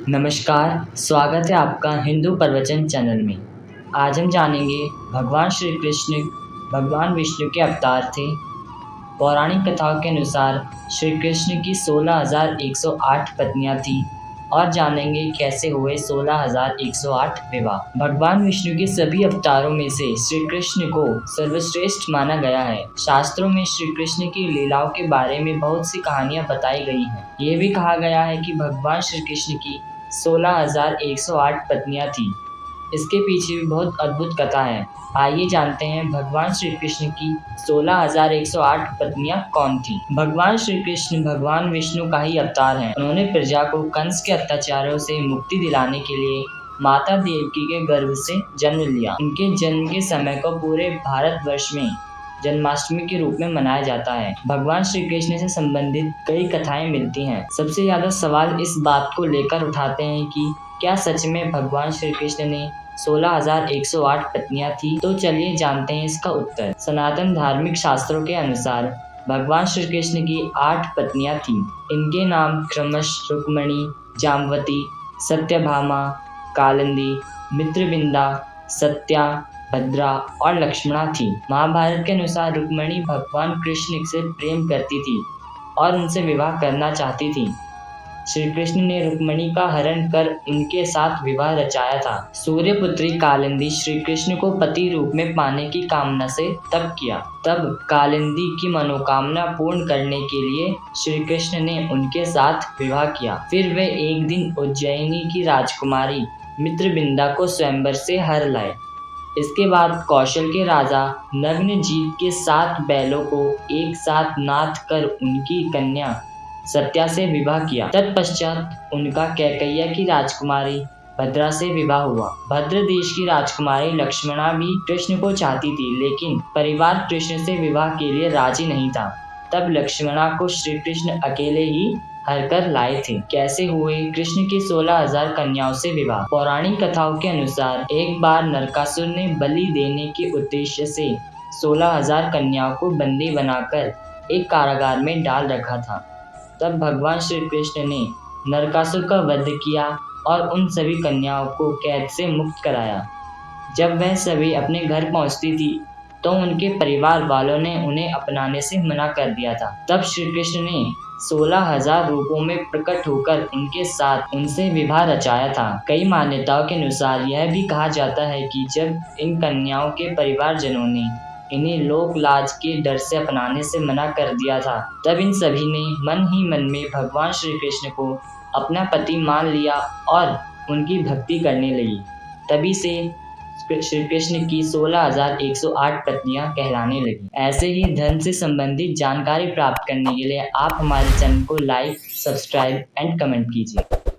नमस्कार, स्वागत है आपका हिंदू प्रवचन चैनल में। आज हम जानेंगे भगवान श्री कृष्ण भगवान विष्णु के अवतार थे। पौराणिक कथाओं के अनुसार श्री कृष्ण की 16,108 पत्नियां थीं और जानेंगे कैसे हुए 16,108 विवाह। भगवान विष्णु के सभी अवतारों में से श्री कृष्ण को सर्वश्रेष्ठ माना गया है। शास्त्रों में श्री कृष्ण की लीलाओं के बारे में बहुत सी कहानियां बताई गई हैं। यह भी कहा गया है कि भगवान श्री कृष्ण की 16,108 पत्नियां थीं। इसके पीछे भी बहुत अद्भुत कथा है। आइए जानते हैं भगवान श्री कृष्ण की 16,108 पत्नियां कौन थीं। भगवान श्री कृष्ण भगवान विष्णु का ही अवतार हैं। उन्होंने प्रजा को कंस के अत्याचारों से मुक्ति दिलाने के लिए माता देवकी के गर्भ से जन्म लिया। उनके जन्म के समय को पूरे भारतवर्ष में जन्माष्टमी के रूप में मनाया जाता है। भगवान श्री कृष्ण से संबंधित कई कथाएं मिलती हैं। सबसे ज्यादा सवाल इस बात को लेकर उठाते हैं कि क्या सच में भगवान श्री कृष्ण ने 16,108 पत्नियां थी? तो चलिए जानते हैं इसका उत्तर। सनातन धार्मिक शास्त्रों के अनुसार भगवान श्री कृष्ण की 8 पत्नियां थीं। इनके नाम क्रमशः रुक्मणी, जाम्बवती, सत्यभामा, कालिंदी, मित्रविंदा, सत्या, भद्रा और लक्ष्मणा थी। महाभारत के अनुसार रुक्मणी भगवान कृष्ण से प्रेम करती थी और उनसे विवाह करना चाहती थी। श्री कृष्ण ने रुक्मणी का हरण कर उनके साथ विवाह रचाया था। सूर्यपुत्री कालिंदी श्री कृष्ण को पति रूप में पाने की कामना से तप किया। तब कालिंदी की मनोकामना पूर्ण करने के लिए श्री कृष्ण ने उनके साथ विवाह किया। फिर वे एक दिन उज्जैनी की राजकुमारी मित्रविंदा को स्वयंवर से हर लाए। इसके बाद कौशल के राजा नग्नजीत के 7 बैलों को एक साथ नाथ कर उनकी कन्या सत्या से विवाह किया। तत्पश्चात उनका कैकैया की राजकुमारी भद्रा से विवाह हुआ। भद्र देश की राजकुमारी लक्ष्मणा भी कृष्ण को चाहती थी, लेकिन परिवार कृष्ण से विवाह के लिए राजी नहीं था। तब लक्ष्मणा को श्री कृष्ण अकेले ही हर कर लाए थे। कैसे हुए कृष्ण की 16,000 कन्याओं से विवाह? पौराणिक कथाओं के अनुसार एक बार नरकासुर ने बलि देने के उद्देश्य से 16,000 कन्याओं को बंदी बनाकर एक कारागार में डाल रखा था। तब भगवान श्री कृष्ण ने नरकासुर का वध किया और उन सभी कन्याओं को कैद से मुक्त कराया। जब वह सभी अपने घर पहुंचती थी तो उनके परिवार वालों ने उन्हें अपनाने से मना कर दिया था। तब श्री कृष्ण ने 16,000 रूपों में प्रकट होकर उनके साथ उनसे विवाह रचाया था। कई मान्यताओं के अनुसार यह भी कहा जाता है कि जब इन कन्याओं के परिवारजनों ने इन्हें लोक लाज के डर से अपनाने से मना कर दिया था, तब इन सभी ने मन ही मन में भगवान श्री कृष्ण को अपना पति मान लिया और उनकी भक्ति करने लगी। तभी से श्री कृष्ण की 16,108 पत्नियां कहलाने लगी। ऐसे ही धर्म से संबंधित जानकारी प्राप्त करने के लिए आप हमारे चैनल को लाइक, सब्सक्राइब एंड कमेंट कीजिए।